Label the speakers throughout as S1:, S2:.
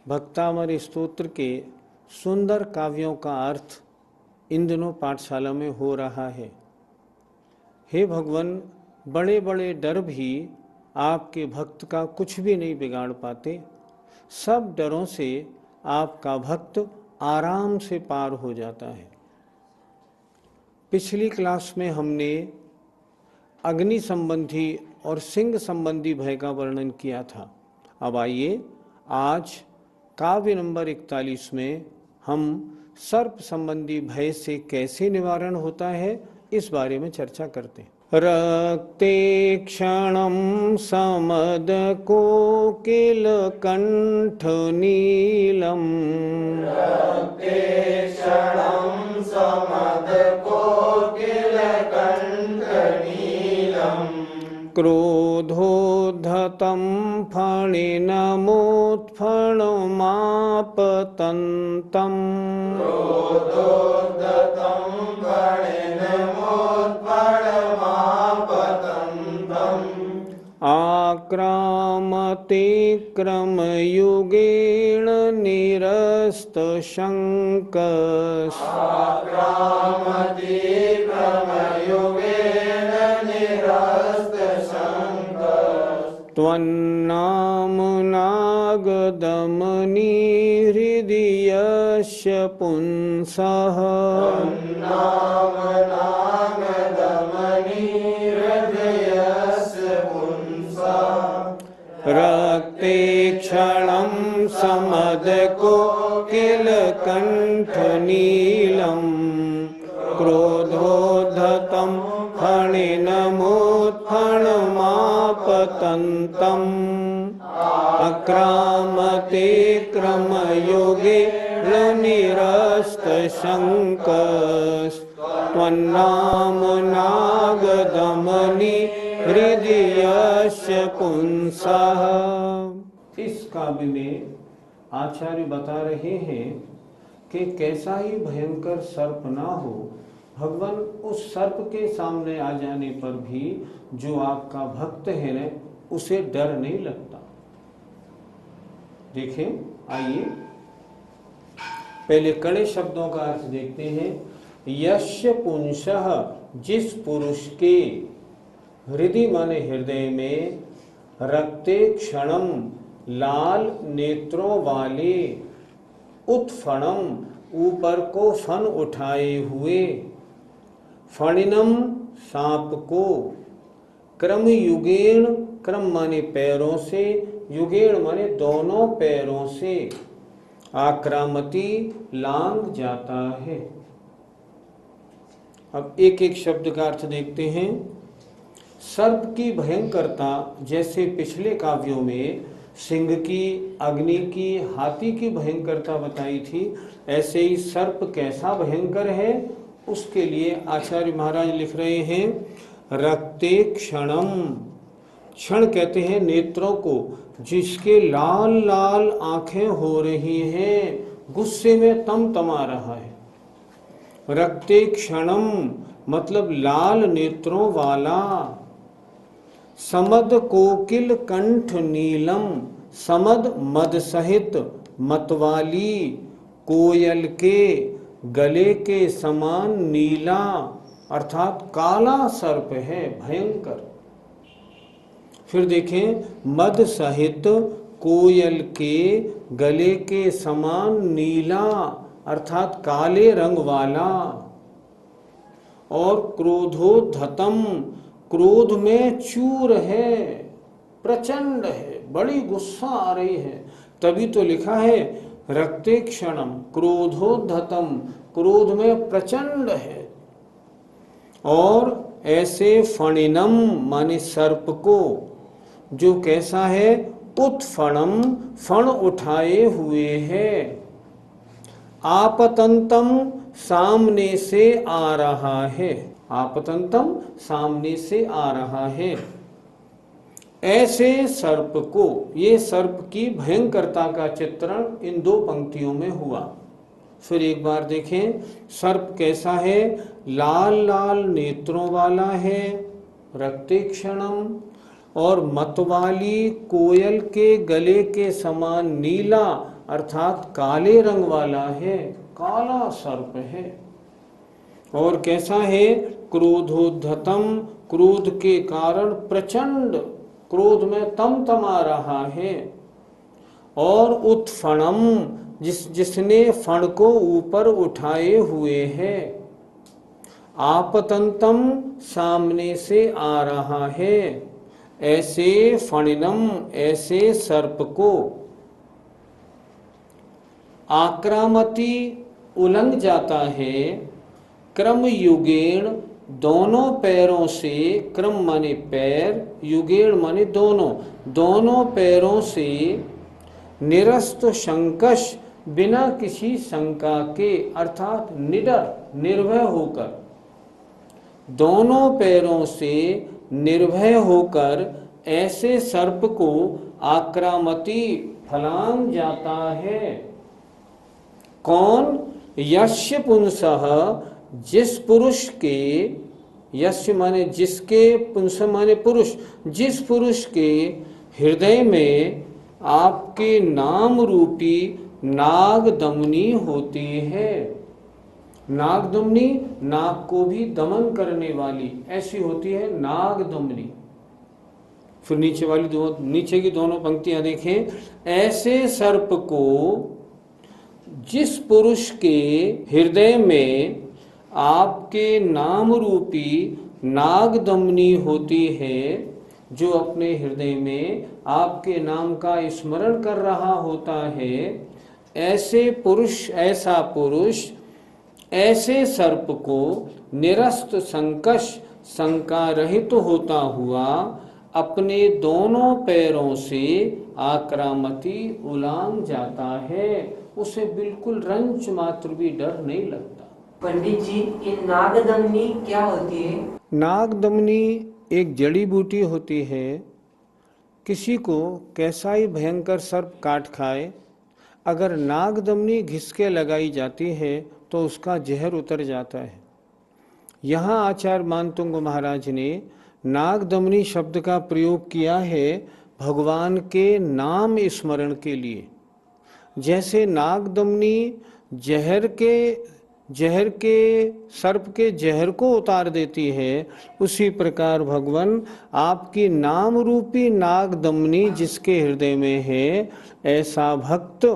S1: भक्तामर स्तोत्र के सुंदर काव्यों का अर्थ इन दिनों पाठशाला में हो रहा है। हे भगवान, बड़े बड़े डर भी आपके भक्त का कुछ भी नहीं बिगाड़ पाते। सब डरों से आपका भक्त आराम से पार हो जाता है। पिछली क्लास में हमने अग्नि संबंधी और सिंह संबंधी भय का वर्णन किया था। अब आइए आज काव्य नंबर 41 में हम सर्प संबंधी भय से कैसे निवारण होता है इस बारे में चर्चा करते हैं। रक्ते क्षणं समद कोकिल कंठ नीलम,
S2: रक्ते क्षणं समद कोकिल कंठ नीलम,
S1: क्रोधोद्धतं फणिनमोत्फणमापतन्तं,
S2: क्रोधोद्धतं फणिनमोत्फणमापतन्तम्,
S1: आक्रामते क्रमयुगेण निरस्तशङ्कस्,
S2: आक्रामति क्रमयुगेन निरस्तशङ्कस्,
S1: त्वन्नाम्नागदमनी हृदि यस्य पुंसः,
S2: नामनागदमनी हृदयस्य पुंसः,
S1: रक्ते क्षणं समद कोकिल कंठ नीलम, क्रोधोद्धतं फणिनमोत्फणमापतन्तम्, अक्रामते क्रमयुगे निरस्तशङ्कस्, त्वन्नाम्नागदमनी हृदि यस्य पुंसः। इस काव्य में आचार्य बता रहे हैं कि कैसा ही भयंकर सर्प ना हो, भगवान उस सर्प के सामने आ जाने पर भी जो आपका भक्त है न, उसे डर नहीं लगता। देखें, आइए पहले कड़े शब्दों का अर्थ देखते हैं। यस्य पुंसः, जिस पुरुष के हृदय माने हृदय में, रक्ते क्षणम लाल नेत्रों वाले, उत्फणम ऊपर को फन उठाए हुए, फणिनम सांप को, क्रम युगेण क्रम माने पैरों से, युगेण माने दोनों पैरों से, आक्रामती लांग जाता है। अब एक एक शब्द का अर्थ देखते हैं। सर्प की भयंकरता जैसे पिछले काव्यों में सिंह की, अग्नि की, हाथी की भयंकरता बताई थी, ऐसे ही सर्प कैसा भयंकर है उसके लिए आचार्य महाराज लिख रहे हैं। रक्ते क्षणम, क्षण कहते हैं नेत्रों को, जिसके लाल लाल आंखें हो रही हैं, गुस्से में तमतमा रहा है। रक्ते क्षणम मतलब लाल नेत्रों वाला। समद कोकिल कंठ नीलम, समद मद सहित मतवाली, कोयल के गले के समान नीला, अर्थात काला सर्प है, भयंकर। फिर देखें, मद सहित कोयल के गले के समान नीला, अर्थात काले रंग वाला। और क्रोधोद्धतम, क्रोध में चूर है, प्रचंड है, बड़ी गुस्सा आ रही है, तभी तो लिखा है रक्ते क्षणम क्रोधोद्धतम, क्रोध में प्रचंड है। और ऐसे फणिनम माने सर्प को, जो कैसा है, उत्फणम फण उठाए हुए है, आपतंतम सामने से आ रहा है, आपतंतम सामने से आ रहा है। ऐसे सर्प को, ये सर्प की भयंकरता का चित्रण इन दो पंक्तियों में हुआ। फिर एक बार देखें, सर्प कैसा है, लाल लाल नेत्रों वाला है, रक्ते क्षणम, और मतवाली कोयल के गले के समान नीला अर्थात काले रंग वाला है, काला सर्प है। और कैसा है? क्रोधोद्धतम, क्रोध के कारण प्रचंड, क्रोध में तमतमा रहा है। और उत्फणम, जिसने फण को ऊपर उठाए हुए है। आपतंतम, सामने से आ रहा है। ऐसे फणिनम, ऐसे सर्प को। आक्रामती, उलंघ जाता है। क्रम युगेण, दोनों पैरों से, क्रम माने पैर, युगेण माने दोनों, दोनों पैरों से। निरस्त शंकश, बिना किसी शंका के, अर्थात निडर, निर्भय होकर, दोनों पैरों से निर्भय होकर ऐसे सर्प को आक्रामती, फलांग जाता है। कौन? यस्य पुंसः, जिस पुरुष के, यस्य माने जिसके, पुंस माने पुरुष, जिस पुरुष के हृदय में आपके नाम रूपी नागदमनी होती है। नागदमनी, नाग को भी दमन करने वाली, ऐसी होती है नागदमनी। फिर नीचे वाली नीचे की दोनों पंक्तियां देखें। ऐसे सर्प को जिस पुरुष के हृदय में आपके नाम रूपी नागदमनी होती है, जो अपने हृदय में आपके नाम का स्मरण कर रहा होता है, ऐसे पुरुष, ऐसा पुरुष ऐसे सर्प को निरस्त संकश, शंका रहित होता हुआ अपने दोनों पैरों से आक्रामती, उलांग जाता है। उसे बिल्कुल रंच मात्र भी डर नहीं लगता।
S3: पंडित जी, ये नागदमनी क्या होती है?
S1: नागदमनी एक जड़ी बूटी होती है। किसी को कैसा ही भयंकर सर्प काट खाए, अगर नागदमनी घिसके लगाई जाती है तो उसका जहर उतर जाता है। यहाँ आचार्य मानतुंग महाराज ने नागदमनी शब्द का प्रयोग किया है भगवान के नाम स्मरण के लिए। जैसे नागदमनी जहर के सर्प के जहर को उतार देती है, उसी प्रकार भगवान आपकी नाम रूपी नागदमनी जिसके हृदय में है, ऐसा भक्त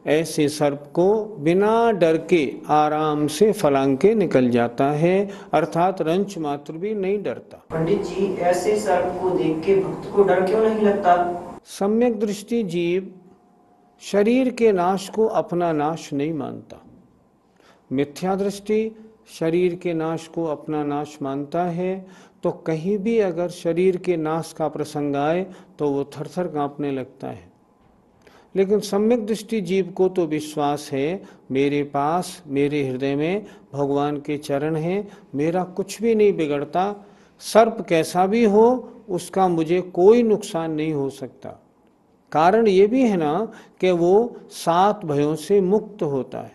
S1: ऐसे सर्प को बिना डर के आराम से फलांग के निकल जाता है, अर्थात रंच मात्र भी नहीं डरता।
S3: पंडित जी, ऐसे सर्प को देख के भक्त को डर क्यों नहीं लगता?
S1: सम्यक दृष्टि जीव शरीर के नाश को अपना नाश नहीं मानता। मिथ्या दृष्टि शरीर के नाश को अपना नाश मानता है। तो कहीं भी अगर शरीर के नाश का प्रसंग आए तो वो थरथर कांपने लगता है। लेकिन सम्यक दृष्टि जीव को तो विश्वास है, मेरे पास, मेरे हृदय में भगवान के चरण हैं, मेरा कुछ भी नहीं बिगड़ता। सर्प कैसा भी हो, उसका मुझे कोई नुकसान नहीं हो सकता। कारण ये भी है ना कि वो 7 भयों से मुक्त होता है।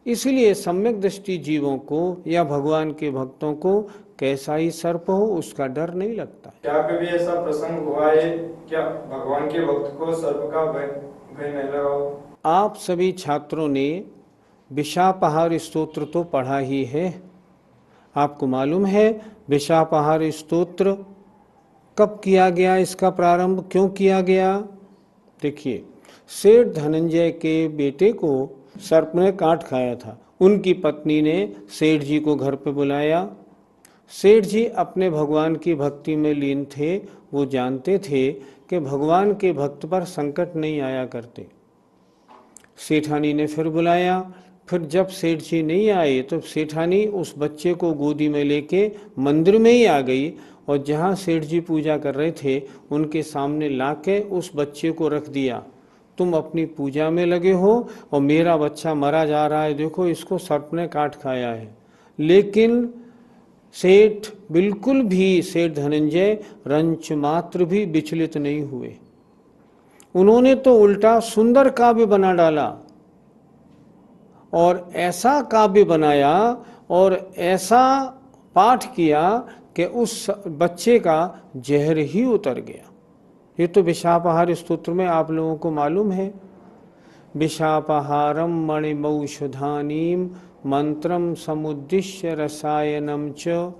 S1: इसलिए सम्यक दृष्टि जीवों को या भगवान के भक्तों को कैसा ही सर्प हो, उसका डर नहीं लगता।
S4: क्या कभी ऐसा प्रसंग हुआ है क्या भगवान के भक्त को सर्प का भय नहीं लगा हो?
S1: आप सभी छात्रों ने विशापहार स्तोत्र तो पढ़ा ही है। आपको मालूम है विशापहार स्तोत्र कब किया गया, इसका प्रारंभ क्यों किया गया? देखिए, सेठ धनंजय के बेटे को सर्प ने काट खाया था। उनकी पत्नी ने सेठ जी को घर पे बुलाया। सेठ जी अपने भगवान की भक्ति में लीन थे। वो जानते थे कि भगवान के भक्त पर संकट नहीं आया करते। सेठानी ने फिर बुलाया। फिर जब सेठ जी नहीं आए तो सेठानी उस बच्चे को गोदी में लेके मंदिर में ही आ गई और जहाँ सेठ जी पूजा कर रहे थे उनके सामने लाके उस बच्चे को रख दिया। तुम अपनी पूजा में लगे हो और मेरा बच्चा मरा जा रहा है, देखो इसको सर्प ने काट खाया है। लेकिन सेठ बिल्कुल भी, सेठ धनंजय रंच मात्र भी विचलित नहीं हुए। उन्होंने तो उल्टा सुंदर काव्य बना डाला और ऐसा काव्य बनाया और ऐसा पाठ किया कि उस बच्चे का जहर ही उतर गया। ये तो विशापहार स्तोत्र में आप लोगों को मालूम है। विशापहारम मणिमौषधानीम मंत्रम समुद्दिश्य रसायनम च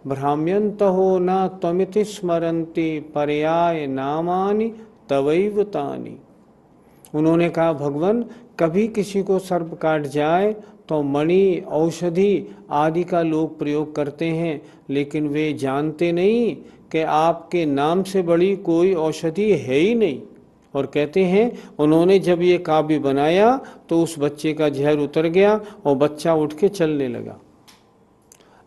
S1: भ्राम्यन्तहो न त्वमिति स्मरन्ति पर्याय नामानि तवैव तानि। उन्होंने कहा, भगवान कभी किसी को सर्प काट जाए तो मणि औषधि आदि का लोग प्रयोग करते हैं, लेकिन वे जानते नहीं कि आपके नाम से बड़ी कोई औषधि है ही नहीं। और कहते हैं उन्होंने जब ये काव्य बनाया तो उस बच्चे का जहर उतर गया और बच्चा उठ के चलने लगा।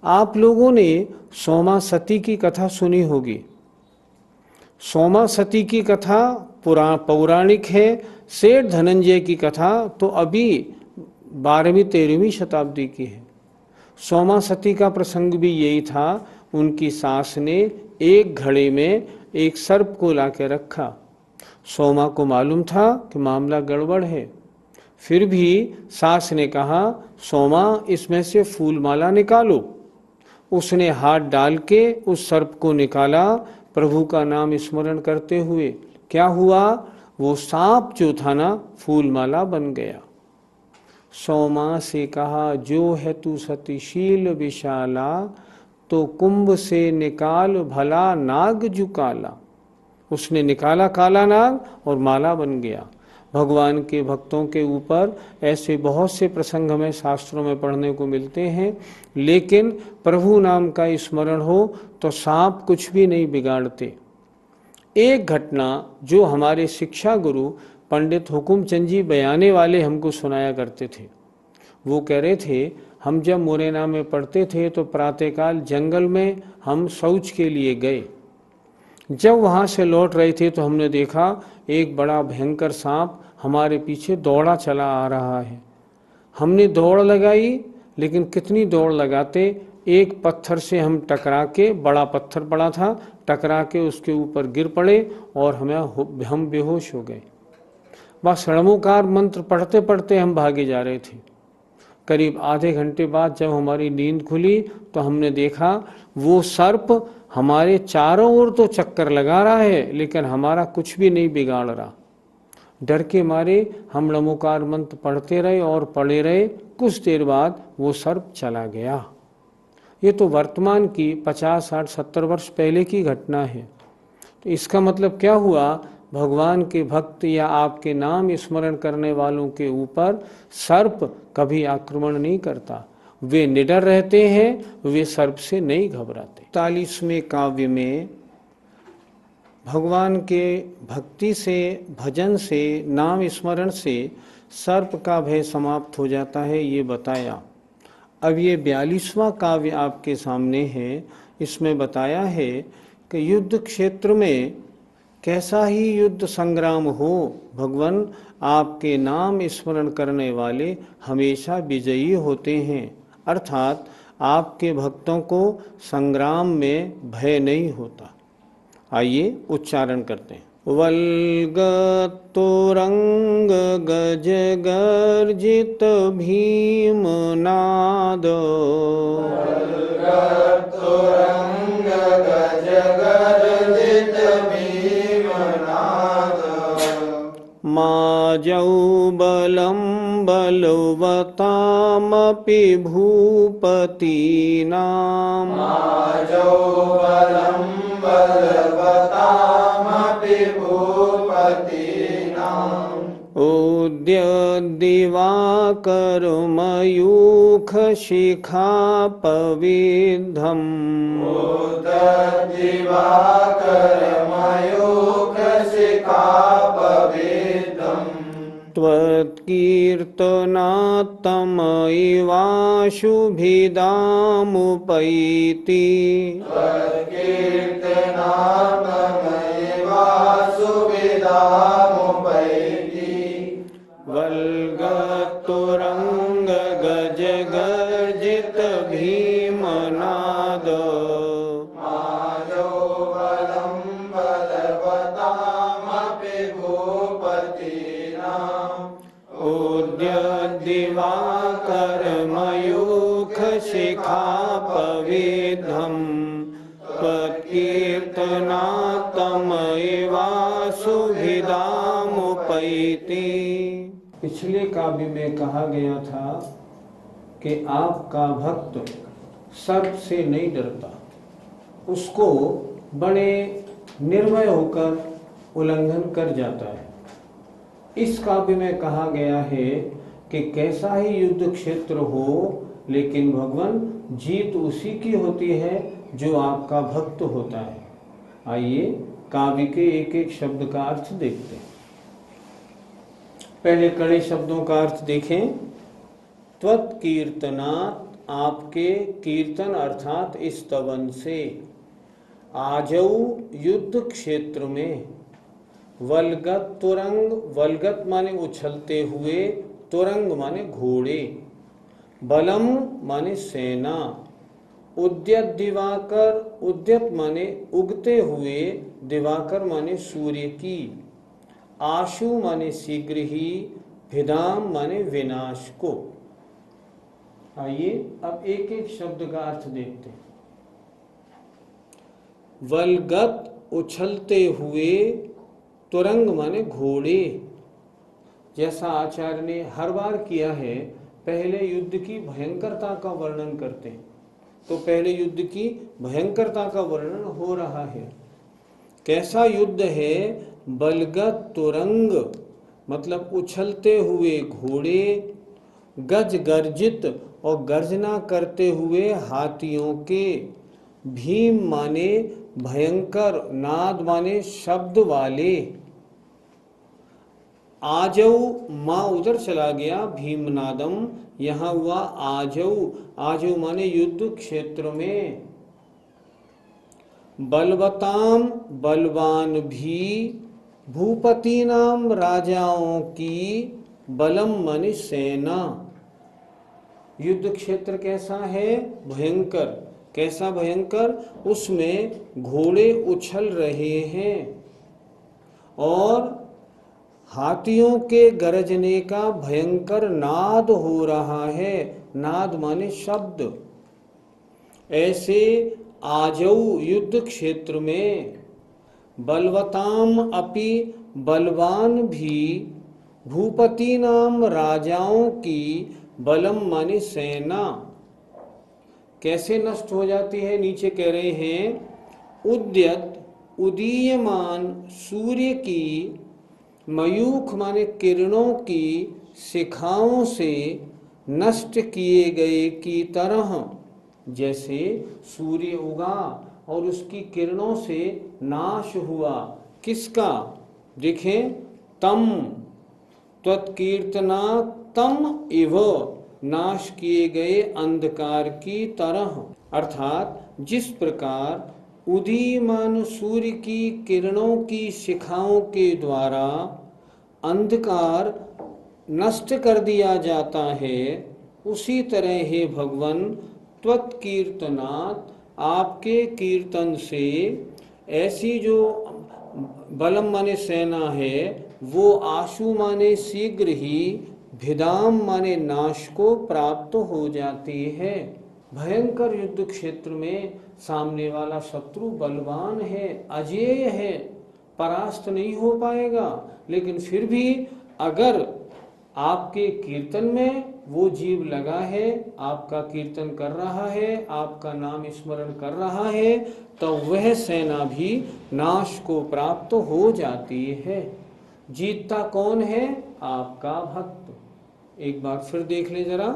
S1: आप लोगों ने सोमा सती की कथा सुनी होगी। सोमा सती की कथा पौराणिक है। सेठ धनंजय की कथा तो अभी 12वीं-13वीं शताब्दी की है। सोमा सती का प्रसंग भी यही था। उनकी सास ने एक घड़े में एक सर्प को लाके रखा। सोमा को मालूम था कि मामला गड़बड़ है, फिर भी सास ने कहा, सोमा इसमें से फूलमाला निकालो। उसने हाथ डाल के उस सर्प को निकाला, प्रभु का नाम स्मरण करते हुए। क्या हुआ? वो सांप जो था ना, फूलमाला बन गया। सोमा से कहा, जो है तू सतीशील विशाला, तो कुंभ से निकाल भला नाग जुकाला। उसने निकाला काला नाग और माला बन गया। भगवान के भक्तों के ऊपर ऐसे बहुत से प्रसंग हमें शास्त्रों में पढ़ने को मिलते हैं, लेकिन प्रभु नाम का स्मरण हो तो सांप कुछ भी नहीं बिगाड़ते। एक घटना जो हमारे शिक्षा गुरु पंडित हुकुमचंद जी बयाने वाले हमको सुनाया करते थे। वो कह रहे थे, हम जब मुरैना में पढ़ते थे तो प्रातःकाल जंगल में हम शौच के लिए गए। जब वहाँ से लौट रहे थे तो हमने देखा एक बड़ा भयंकर सांप हमारे पीछे दौड़ा चला आ रहा है। हमने दौड़ लगाई, लेकिन कितनी दौड़ लगाते, एक पत्थर से हम टकरा के, बड़ा पत्थर पड़ा था, टकरा के उसके ऊपर गिर पड़े और हम बेहोश हो गए। बस षण्मुखकार मंत्र पढ़ते पढ़ते हम भागे जा रहे थे। करीब आधे घंटे बाद जब हमारी नींद खुली तो हमने देखा वो सर्प हमारे चारों ओर तो चक्कर लगा रहा है, लेकिन हमारा कुछ भी नहीं बिगाड़ रहा। डर के मारे हम षण्मुखकार मंत्र पढ़ते रहे और पढ़े रहे। कुछ देर बाद वो सर्प चला गया। ये तो वर्तमान की 50, 60, 70 वर्ष पहले की घटना है। तो इसका मतलब क्या हुआ? भगवान के भक्त या आपके नाम स्मरण करने वालों के ऊपर सर्प कभी आक्रमण नहीं करता। वे निडर रहते हैं, वे सर्प से नहीं घबराते। 41वें काव्य में भगवान के भक्ति से, भजन से, नाम स्मरण से सर्प का भय समाप्त हो जाता है, ये बताया। अब ये 42वां काव्य आपके सामने है। इसमें बताया है कि युद्ध क्षेत्र में कैसा ही युद्ध संग्राम हो, भगवान आपके नाम स्मरण करने वाले हमेशा विजयी होते हैं। अर्थात आपके भक्तों को संग्राम में भय नहीं होता। आइए उच्चारण करते हैं। वल्गतुरंग गज गर्जित भीमनाद,
S2: वल्गतुरंग गज गर्जित भीमनाद,
S1: माजौ बलं बलवतामपि भूपतीनां,
S2: माजौ बलं बलवतामपि भूपतीनाम्,
S1: उद्य दिवाकरमयूख शिखापविद्धम्,
S2: उद्दिवाकरमयूख शिखापविद्धम्,
S1: त्वत्कीर्तनात्तमैवाशुभिदामुपैति,
S2: त्वत्कीर्तनात्मैवाशुभिदामुपैति,
S1: वल्गतुरंग गज गर्जित भीमनाद,
S2: माजौ बलं बलवतामपि भूपतीनाम्,
S1: उद्य दिवाकरमयूख शिखापविद्धम्, त्वत्कीर्तनात्तमैवाशुभिदामुपैति। पिछले काव्य में कहा गया था कि आपका भक्त सर्प से नहीं डरता, उसको बड़े निर्भय होकर उल्लंघन कर जाता है। इस काव्य में कहा गया है कि कैसा ही युद्ध क्षेत्र हो, लेकिन भगवान जीत उसी की होती है जो आपका भक्त होता है। आइए काव्य के एक एक शब्द का अर्थ देखते हैं। पहले कड़े शब्दों का अर्थ देखें। त्वत्कीर्तनात्, आपके कीर्तन अर्थात स्तवन से, आजऊ युद्ध क्षेत्र में, वलगत तुरंग, वलगत माने उछलते हुए, तुरंग माने घोड़े, बलम माने सेना, उद्यत दिवाकर, उद्यत माने उगते हुए, दिवाकर माने सूर्य की, आशु माने शीघ्र ही, भिदाम माने विनाश को। आइए अब एक एक शब्द का अर्थ देखते हैं। वलगत उछलते हुए, तुरंग माने घोड़े। जैसा आचार्य ने हर बार किया है, पहले युद्ध की भयंकरता का वर्णन करते हैं। तो पहले युद्ध की भयंकरता का वर्णन हो रहा है। कैसा युद्ध है? बलगत तुरंग मतलब उछलते हुए घोड़े, गज गर्जित और गर्जना करते हुए हाथियों के, भीम माने भयंकर, नाद माने शब्द वाले, आजऊ माँ उधर चला गया, भीमनादम यहाँ हुआ आजऊ, आजऊ माने युद्ध क्षेत्र में, बलवताम बलवान भी, भूपति नाम राजाओं की, बलम माने सेना। युद्ध क्षेत्र कैसा है? भयंकर। कैसा भयंकर? उसमें घोड़े उछल रहे हैं और हाथियों के गरजने का भयंकर नाद हो रहा है। नाद माने शब्द। ऐसे आजऊ युद्ध क्षेत्र में, बलवताम अपि बलवान भी, भूपति नाम राजाओं की, बलम माने सेना। कैसे नष्ट हो जाती है? नीचे कह रहे हैं, उद्यत उदीयमान सूर्य की, मयूख माने किरणों की, शिखाओं से नष्ट किए गए की तरह। जैसे सूर्य उगा और उसकी किरणों से नाश हुआ। किसका? देखें, तम त्वत्कीर्तना तम इव, नाश किए गए अंधकार की तरह। अर्थात जिस प्रकार उदीयमान सूर्य की किरणों की शिखाओं के द्वारा अंधकार नष्ट कर दिया जाता है, उसी तरह हे भगवान त्वत्कीर्तनात्, आपके कीर्तन से ऐसी जो बलम माने सेना है, वो आशु माने शीघ्र ही, भिदाम माने नाश को प्राप्त हो जाती है। भयंकर युद्ध क्षेत्र में सामने वाला शत्रु बलवान है, अजेय है, परास्त नहीं हो पाएगा। लेकिन फिर भी अगर आपके कीर्तन में वो जीव लगा है, आपका कीर्तन कर रहा है, आपका नाम स्मरण कर रहा है, तो वह सेना भी नाश को प्राप्त हो जाती है। जीतता कौन है? आपका भक्त। एक बार फिर देख ले जरा।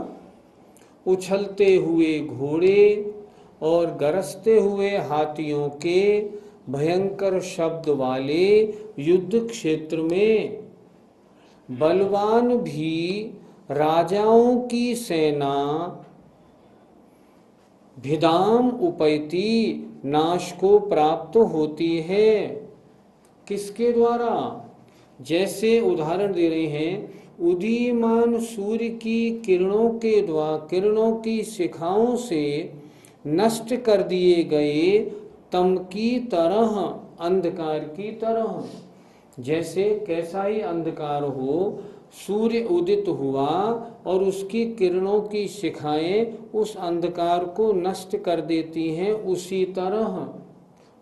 S1: उछलते हुए घोड़े और गरजते हुए हाथियों के भयंकर शब्द वाले युद्ध क्षेत्र में, बलवान भी राजाओं की सेना, भिदाम उपैती, नाश को प्राप्त होती है। किसके द्वारा? जैसे उदाहरण दे रहे हैं, उदीयमान सूर्य की किरणों के द्वारा, किरणों की शिखाओं से नष्ट कर दिए गए तम की तरह, अंधकार की तरह। जैसे कैसा ही अंधकार हो, सूर्य उदित हुआ और उसकी किरणों की शिखाएं उस अंधकार को नष्ट कर देती हैं, उसी तरह।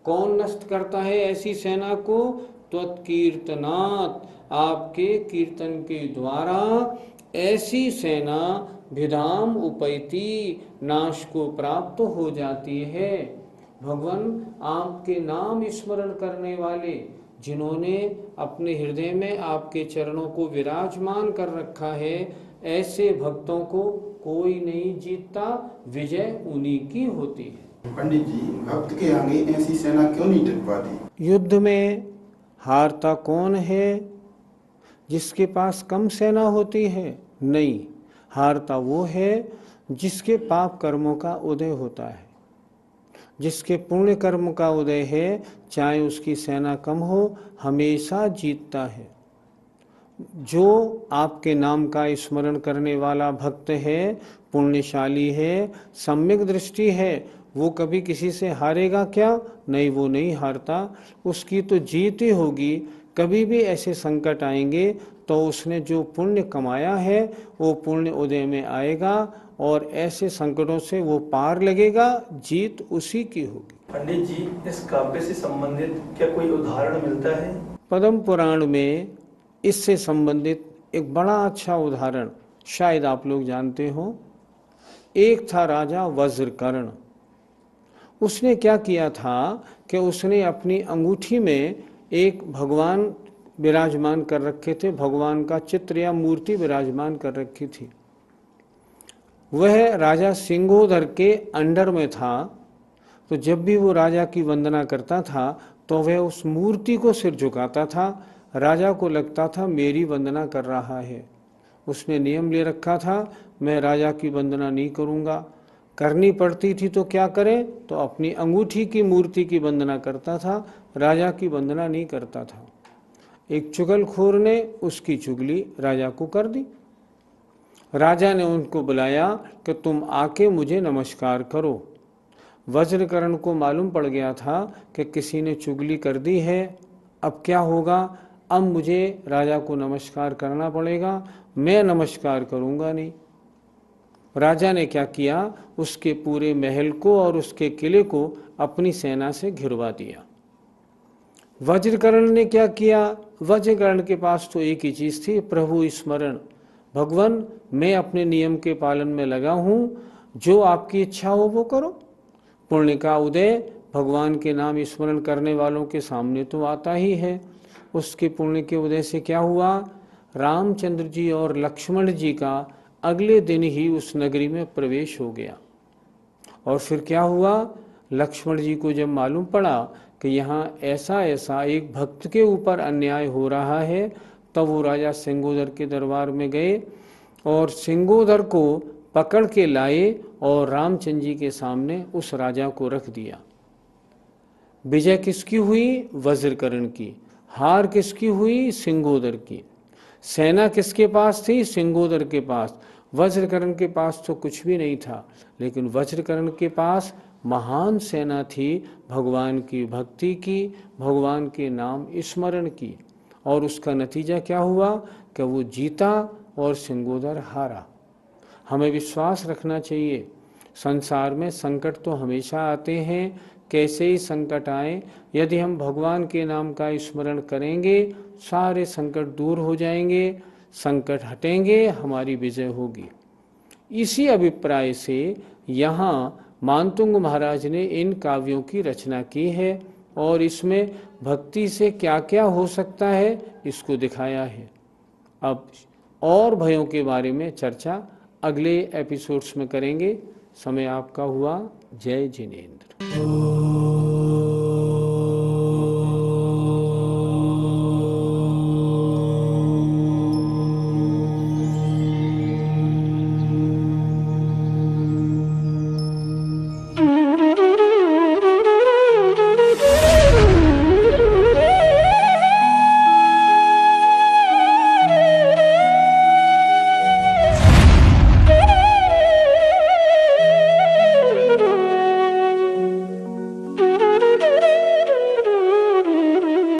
S1: कौन नष्ट करता है ऐसी सेना को? त्वत्कीर्तनात्, आपके कीर्तन के द्वारा ऐसी सेना विधाम उपैति, नाश को प्राप्त हो जाती है। भगवान आपके नाम स्मरण करने वाले, जिन्होंने अपने हृदय में आपके चरणों को विराजमान कर रखा है, ऐसे भक्तों को कोई नहीं जीतता, विजय उन्हीं की होती है।
S2: पंडित जी, भक्त के आगे ऐसी सेना क्यों नहीं टिक पाती?
S1: युद्ध में हारता कौन है? जिसके पास कम सेना होती है? नहीं, हारता वो है जिसके पाप कर्मों का उदय होता है। जिसके पुण्य कर्म का उदय है, चाहे उसकी सेना कम हो, हमेशा जीतता है। जो आपके नाम का स्मरण करने वाला भक्त है, पुण्यशाली है, सम्यक दृष्टि है, वो कभी किसी से हारेगा क्या? नहीं, वो नहीं हारता, उसकी तो जीत ही होगी। कभी भी ऐसे संकट आएंगे तो उसने जो पुण्य कमाया है वो पुण्य उदय में आएगा और ऐसे संकटों से वो पार लगेगा, जीत उसी की होगी।
S5: पंडित जी, इस काव्य से संबंधित क्या कोई उदाहरण मिलता है?
S1: पद्म पुराण में इससे संबंधित एक बड़ा अच्छा उदाहरण शायद आप लोग जानते हो। एक था राजा वज्रकर्ण। उसने क्या किया था कि उसने अपनी अंगूठी में एक भगवान विराजमान कर रखे थे, भगवान का चित्र या मूर्ति विराजमान कर रखी थी। वह राजा सिंगोदर के अंडर में था, तो जब भी वो राजा की वंदना करता था तो वह उस मूर्ति को सिर झुकाता था। राजा को लगता था मेरी वंदना कर रहा है। उसने नियम ले रखा था, मैं राजा की वंदना नहीं करूँगा। करनी पड़ती थी तो क्या करे, तो अपनी अंगूठी की मूर्ति की वंदना करता था, राजा की वंदना नहीं करता था। एक चुगलखोर ने उसकी चुगली राजा को कर दी। राजा ने उनको बुलाया कि तुम आके मुझे नमस्कार करो। वज्रकर्ण को मालूम पड़ गया था कि किसी ने चुगली कर दी है, अब क्या होगा, अब मुझे राजा को नमस्कार करना पड़ेगा, मैं नमस्कार करूँगा नहीं। राजा ने क्या किया, उसके पूरे महल को और उसके किले को अपनी सेना से घिरवा दिया। वज्रकर्ण ने क्या किया, वज्रकर्ण के पास तो एक ही चीज़ थी, प्रभु स्मरण। भगवान, मैं अपने नियम के पालन में लगा हूँ, जो आपकी इच्छा हो वो करो। पुण्य का उदय भगवान के नाम स्मरण करने वालों के सामने तो आता ही है। उसके पुण्य के उदय से क्या हुआ, रामचंद्र जी और लक्ष्मण जी का अगले दिन ही उस नगरी में प्रवेश हो गया। और फिर क्या हुआ, लक्ष्मण जी को जब मालूम पड़ा कि यहाँ ऐसा ऐसा एक भक्त के ऊपर अन्याय हो रहा है, तब वो राजा सिंगोदर के दरबार में गए और सिंगोदर को पकड़ के लाए और रामचंद्र जी के सामने उस राजा को रख दिया। विजय किसकी हुई, वज्रकर्ण की। हार किसकी हुई, सिंगोदर की। सेना किसके पास थी, सिंगोदर के पास। वज्रकर्ण के पास तो कुछ भी नहीं था, लेकिन वज्रकर्ण के पास महान सेना थी, भगवान की भक्ति की, भगवान के नाम स्मरण की। और उसका नतीजा क्या हुआ कि वो जीता और सिंगोदर हारा। हमें विश्वास रखना चाहिए, संसार में संकट तो हमेशा आते हैं, कैसे ही संकट आए, यदि हम भगवान के नाम का स्मरण करेंगे सारे संकट दूर हो जाएंगे, संकट हटेंगे, हमारी विजय होगी। इसी अभिप्राय से यहाँ मानतुंग महाराज ने इन काव्यों की रचना की है और इसमें भक्ति से क्या क्या हो सकता है इसको दिखाया है। अब और भयों के बारे में चर्चा अगले एपिसोड्स में करेंगे। समय आपका हुआ। जय जिनेंद्र।